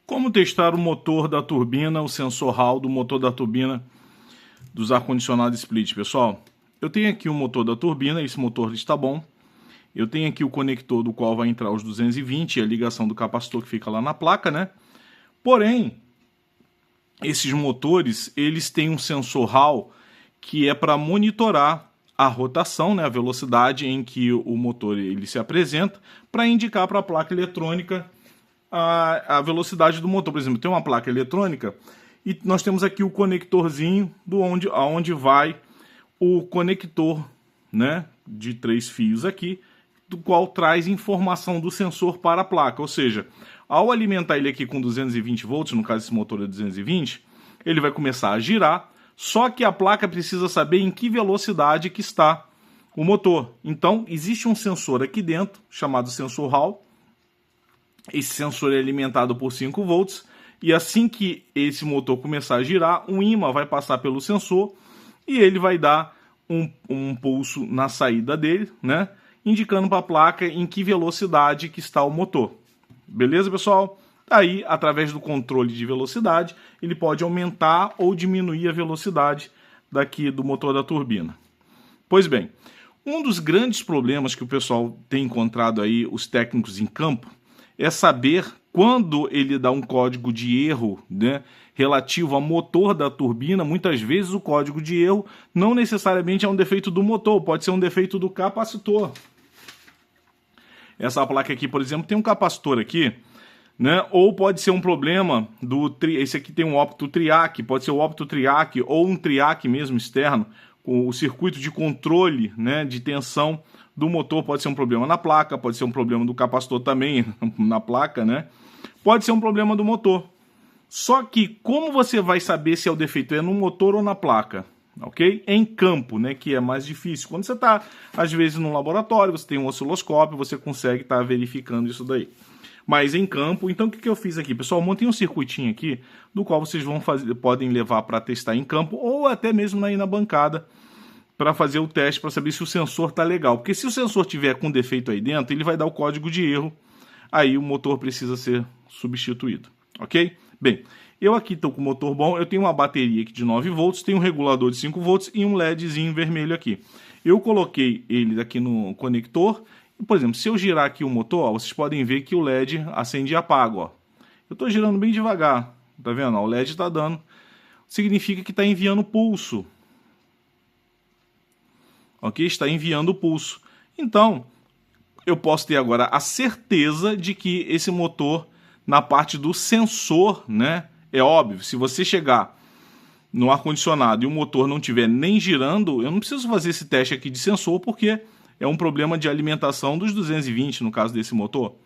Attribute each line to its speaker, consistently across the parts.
Speaker 1: Como testar o motor da turbina, o sensor Hall do motor da turbina dos ar-condicionado split, pessoal? Eu tenho aqui o motor da turbina, esse motor está bom. Eu tenho aqui o conector do qual vai entrar os 220 e a ligação do capacitor que fica lá na placa, né? Porém, esses motores, eles têm um sensor Hall que é para monitorar a rotação, né, a velocidade em que o motor ele se apresenta, para indicar para a placa eletrônica a velocidade do motor. Por exemplo, tem uma placa eletrônica e nós temos aqui o conectorzinho aonde vai o conector, né, de 3 fios aqui, do qual traz informação do sensor para a placa. Ou seja, ao alimentar ele aqui com 220 volts, no caso esse motor é 220, ele vai começar a girar, só que a placa precisa saber em que velocidade que está o motor. Então, existe um sensor aqui dentro, chamado sensor Hall. Esse sensor é alimentado por 5 volts, e assim que esse motor começar a girar, um ímã vai passar pelo sensor e ele vai dar um pulso na saída dele, né, indicando para a placa em que velocidade que está o motor. Beleza, pessoal? Aí, através do controle de velocidade, ele pode aumentar ou diminuir a velocidade daqui do motor da turbina. Pois bem, um dos grandes problemas que o pessoal tem encontrado aí, os técnicos em campo, é saber quando ele dá um código de erro, né, relativo ao motor da turbina. Muitas vezes o código de erro não necessariamente é um defeito do motor, pode ser um defeito do capacitor. Essa placa aqui, por exemplo, tem um capacitor aqui, né? Ou pode ser um problema esse aqui tem um ópto triac, pode ser o ópto triac ou um triac mesmo externo, com o circuito de controle, né, de tensão do motor. Pode ser um problema na placa, pode ser um problema do capacitor também na placa, né? Pode ser um problema do motor. Só que como você vai saber se é o defeito no motor ou na placa? Ok? Em campo, né, que é mais difícil. Quando você está, às vezes, no laboratório, você tem um osciloscópio, você consegue estar verificando isso daí. Mas em campo, então o que eu fiz aqui? Pessoal, montei um circuitinho aqui, do qual vocês podem levar para testar em campo, ou até mesmo aí na bancada, para fazer o teste, para saber se o sensor está legal. Porque se o sensor tiver com defeito aí dentro, ele vai dar o código de erro, aí o motor precisa ser substituído. Ok? Bem, eu aqui estou com o motor bom, eu tenho uma bateria aqui de 9 volts, tenho um regulador de 5 volts e um LEDzinho vermelho aqui. Eu coloquei ele aqui no conector, e, por exemplo, se eu girar aqui o motor, ó, vocês podem ver que o LED acende e apaga. Ó. Eu estou girando bem devagar, tá vendo? Ó, o LED está dando, significa que está enviando pulso. Ok? Está enviando pulso. Então, eu posso ter agora a certeza de que esse motor, na parte do sensor, né? É óbvio, se você chegar no ar-condicionado e o motor não estiver nem girando, eu não preciso fazer esse teste aqui de sensor, porque é um problema de alimentação dos 220, no caso desse motor.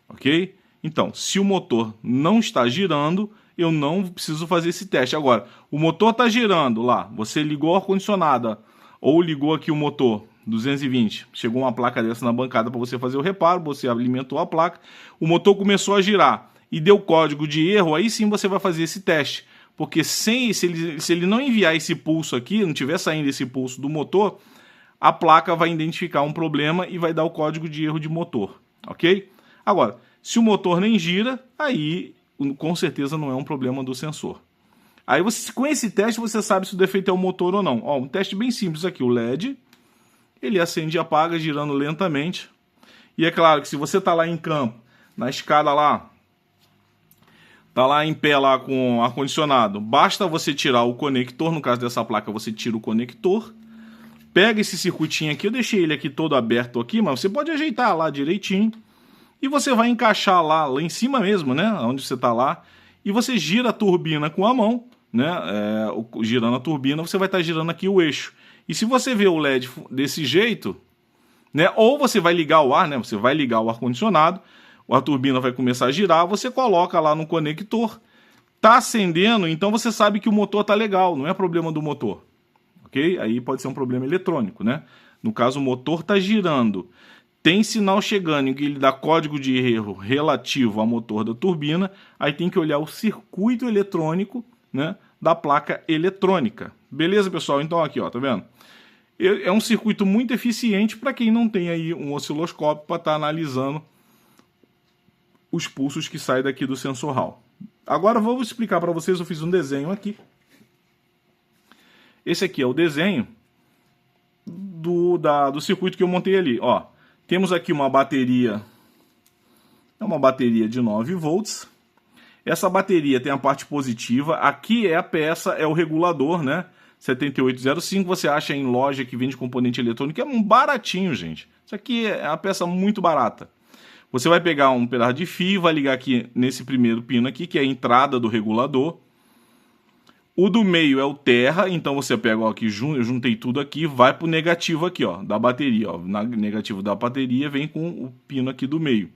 Speaker 1: Ok? Então, se o motor não está girando, eu não preciso fazer esse teste. Agora, o motor está girando lá, você ligou o ar-condicionado, ou ligou aqui o motor 220, chegou uma placa dessa na bancada para você fazer o reparo, você alimentou a placa, o motor começou a girar e deu código de erro, aí sim você vai fazer esse teste, porque se ele não enviar esse pulso aqui, não tiver saindo esse pulso do motor, a placa vai identificar um problema e vai dar o código de erro de motor, ok? Agora, se o motor nem gira, aí com certeza não é um problema do sensor. Aí você, com esse teste você sabe se o defeito é o motor ou não. Ó, um teste bem simples aqui, o LED, ele acende e apaga girando lentamente. E é claro que se você está lá em campo, na escada lá, está lá em pé lá com ar-condicionado, basta você tirar o conector, no caso dessa placa você tira o conector, pega esse circuitinho aqui, eu deixei ele aqui todo aberto aqui, mas você pode ajeitar lá direitinho, e você vai encaixar lá em cima mesmo, né, onde você está lá, e você gira a turbina com a mão, né, girando a turbina, você vai estar girando aqui o eixo. E se você vê o LED desse jeito, né, ou você vai ligar o ar, né, você vai ligar o ar-condicionado, a turbina vai começar a girar, você coloca lá no conector, tá acendendo, então você sabe que o motor tá legal, não é problema do motor, ok? Aí pode ser um problema eletrônico, né? No caso, o motor tá girando, tem sinal chegando em que ele dá código de erro relativo ao motor da turbina, aí tem que olhar o circuito eletrônico, né, da placa eletrônica. Beleza, pessoal? Então aqui, ó, tá vendo? É um circuito muito eficiente para quem não tem aí um osciloscópio para estar analisando os pulsos que saem daqui do sensor Hall. Agora vou explicar para vocês, eu fiz um desenho aqui. Esse aqui é o desenho do circuito que eu montei ali. Ó, temos aqui uma bateria, é uma bateria de 9 volts. Essa bateria tem a parte positiva, aqui é a peça, é o regulador, né? 7805, você acha em loja que vende componente eletrônico, é um baratinho, gente. Isso aqui é uma peça muito barata. Você vai pegar um pedaço de fio, vai ligar aqui nesse primeiro pino aqui, que é a entrada do regulador. O do meio é o terra, então você pega, ó, aqui, eu juntei tudo aqui, vai pro negativo aqui, ó, da bateria, ó. Na negativo da bateria vem com o pino aqui do meio.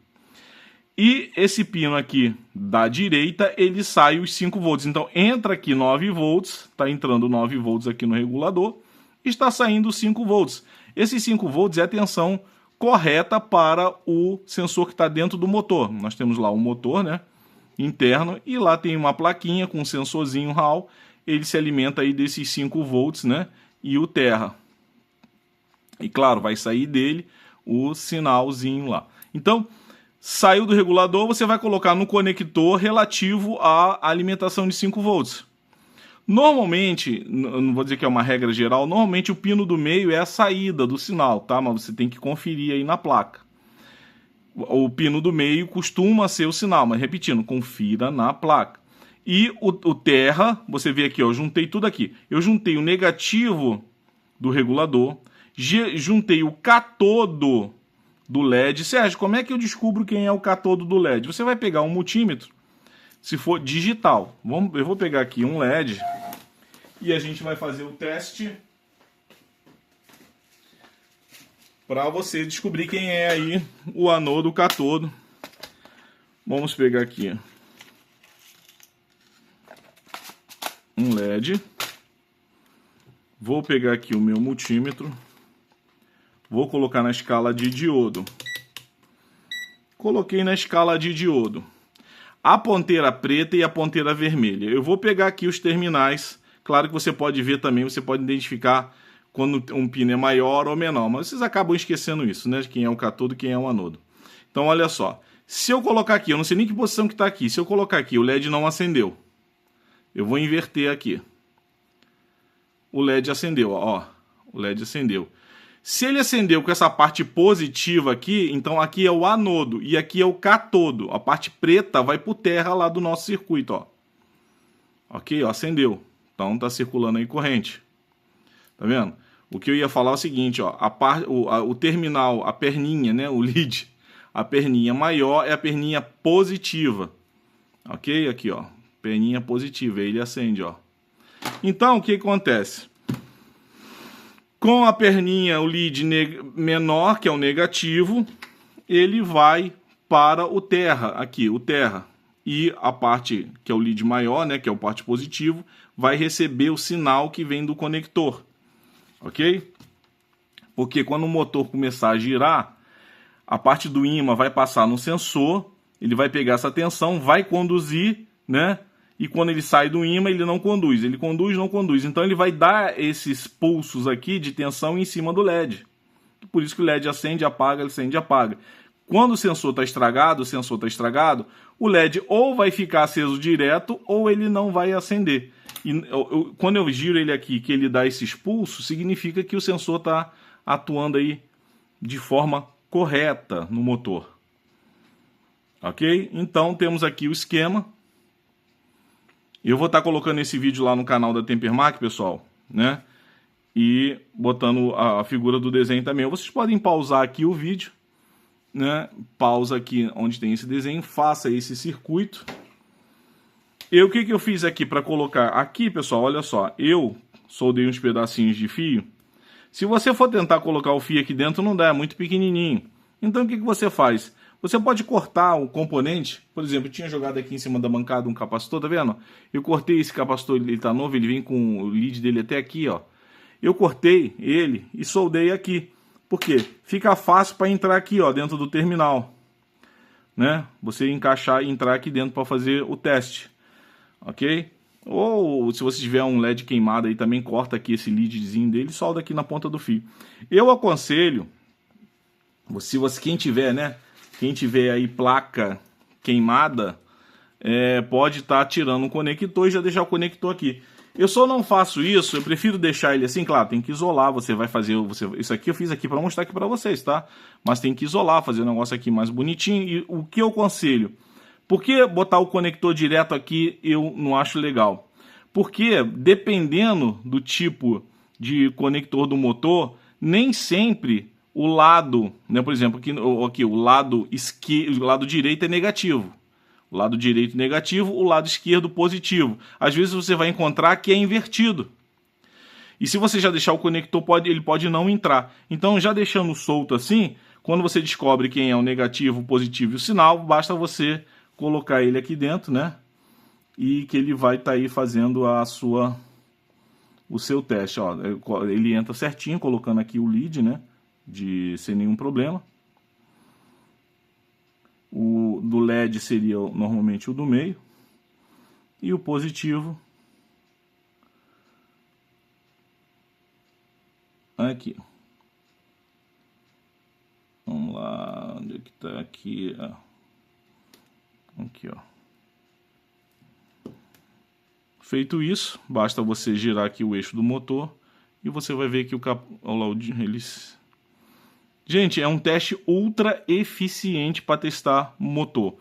Speaker 1: E esse pino aqui da direita, ele sai os 5 volts. Então entra aqui 9 volts, está entrando 9 volts aqui no regulador, está saindo 5 volts. Esses 5 volts é a tensão correta para o sensor que está dentro do motor. Nós temos lá o motor, né, interno, e lá tem uma plaquinha com um sensorzinho Hall, ele se alimenta aí desses 5 volts, né, e o terra. E claro, vai sair dele o sinalzinho lá. Então, saiu do regulador, você vai colocar no conector relativo à alimentação de 5 volts. Normalmente, não vou dizer que é uma regra geral, normalmente o pino do meio é a saída do sinal, tá? Mas você tem que conferir aí na placa. O pino do meio costuma ser o sinal, mas repetindo, confira na placa. E o terra, você vê aqui, ó, eu juntei tudo aqui. Eu juntei o negativo do regulador, juntei o catodo do LED. Sérgio, como é que eu descubro quem é o catodo do LED? Você vai pegar um multímetro, se for digital. Eu vou pegar aqui um LED e a gente vai fazer o teste para você descobrir quem é aí o anodo, o catodo. Vamos pegar aqui um LED. Vou pegar aqui o meu multímetro. Vou colocar na escala de diodo. Coloquei na escala de diodo. A ponteira preta e a ponteira vermelha. Eu vou pegar aqui os terminais. Claro que você pode ver também, você pode identificar quando um pino é maior ou menor. Mas vocês acabam esquecendo isso, né? De quem é o catodo e quem é o anodo. Então, olha só. Se eu colocar aqui, eu não sei nem que posição que está aqui. Se eu colocar aqui, o LED não acendeu. Eu vou inverter aqui. O LED acendeu, ó. O LED acendeu. Se ele acendeu com essa parte positiva aqui, então aqui é o anodo e aqui é o catodo. A parte preta vai para o terra lá do nosso circuito, ó. Ok? Ó, acendeu. Então tá circulando aí corrente. Tá vendo? O que eu ia falar é o seguinte, ó. O terminal, a perninha, né? O lead. A perninha maior é a perninha positiva. Ok? Aqui, ó. Perninha positiva. Aí ele acende, ó. Então, o que acontece? Com a perninha, o lead menor, que é o negativo, ele vai para o terra, aqui, o terra. E a parte, que é o lead maior, né, que é o parte positivo, vai receber o sinal que vem do conector. Ok? Porque quando o motor começar a girar, a parte do ímã vai passar no sensor, ele vai pegar essa tensão, vai conduzir, né? E quando ele sai do ímã, ele não conduz. Ele conduz, não conduz. Então ele vai dar esses pulsos aqui de tensão em cima do LED. Por isso que o LED acende, apaga, acende, apaga. Quando o sensor está estragado, o LED ou vai ficar aceso direto ou ele não vai acender. E quando eu giro ele aqui, que ele dá esses pulsos, significa que o sensor está atuando aí de forma correta no motor. Ok? Então temos aqui o esquema. Eu vou estar colocando esse vídeo lá no canal da Tempermac, pessoal, né? E botando a figura do desenho também. Vocês podem pausar aqui o vídeo, né? Pausa aqui onde tem esse desenho, faça esse circuito. E o que eu fiz aqui para colocar? Aqui, pessoal, olha só. Eu soldei uns pedacinhos de fio. Se você for tentar colocar o fio aqui dentro, não dá, é muito pequenininho. Então o que você faz? Você pode cortar o componente, por exemplo, eu tinha jogado aqui em cima da bancada um capacitor, tá vendo? Eu cortei esse capacitor, ele tá novo, ele vem com o lead dele até aqui, ó. Eu cortei ele e soldei aqui. Por quê? Fica fácil para entrar aqui, ó, dentro do terminal, né? Você encaixar e entrar aqui dentro para fazer o teste, ok? Ou se você tiver um LED queimado aí, também corta aqui esse leadzinho dele e solda aqui na ponta do fio. Eu aconselho, se você, quem tiver, né? Quem tiver aí placa queimada, pode estar tirando um conector e já deixar o conector aqui. Eu só não faço isso, eu prefiro deixar ele assim, claro, tem que isolar, você vai fazer, isso aqui eu fiz aqui para mostrar aqui para vocês, tá? Mas tem que isolar, fazer o negócio aqui mais bonitinho. E o que eu aconselho? Por que botar o conector direto aqui eu não acho legal? Porque dependendo do tipo de conector do motor, nem sempre o lado, né, por exemplo, aqui o lado esquerdo, o lado direito é negativo. O lado direito negativo, o lado esquerdo positivo. Às vezes você vai encontrar que é invertido. E se você já deixar o conector, ele pode não entrar. Então, já deixando solto assim, quando você descobre quem é o negativo, o positivo e o sinal, basta você colocar ele aqui dentro, né? E que ele vai estar aí fazendo o seu teste. Ó, ele entra certinho, colocando aqui o lead, né? Sem nenhum problema. O do LED seria normalmente o do meio. E o positivo aqui. Vamos lá, onde é que tá aqui? Aqui, ó. Feito isso, basta você girar aqui o eixo do motor e você vai ver que o eles... Gente, é um teste ultra eficiente para testar motor,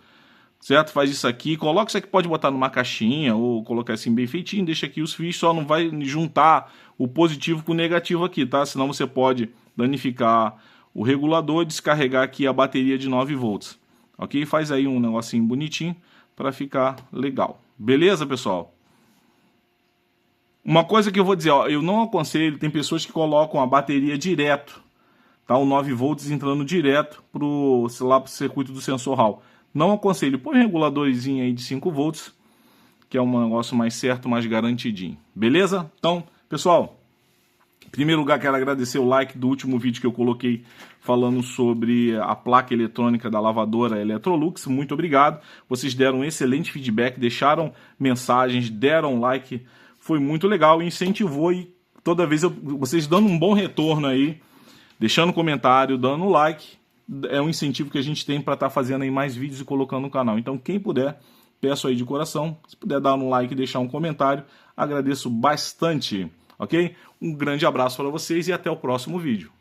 Speaker 1: certo? Faz isso aqui, coloca isso aqui, pode botar numa caixinha ou colocar assim bem feitinho, deixa aqui os fios, só não vai juntar o positivo com o negativo aqui, tá? Senão você pode danificar o regulador e descarregar aqui a bateria de 9 volts, ok? Faz aí um negocinho bonitinho para ficar legal, beleza, pessoal? Uma coisa que eu vou dizer, ó, eu não aconselho, tem pessoas que colocam a bateria direto, tá, o 9 volts entrando direto pro circuito do sensor Hall. Não aconselho, põe um reguladorzinho aí de 5 volts, que é um negócio mais certo, mais garantidinho. Beleza? Então, pessoal, em primeiro lugar quero agradecer o like do último vídeo que eu coloquei falando sobre a placa eletrônica da lavadora Electrolux. Muito obrigado. Vocês deram um excelente feedback, deixaram mensagens, deram like. Foi muito legal, incentivou e toda vez vocês dando um bom retorno aí, deixando comentário, dando like, é um incentivo que a gente tem para estar fazendo aí mais vídeos e colocando no canal. Então quem puder, peço aí de coração, se puder dar um like e deixar um comentário, agradeço bastante, ok? Um grande abraço para vocês e até o próximo vídeo.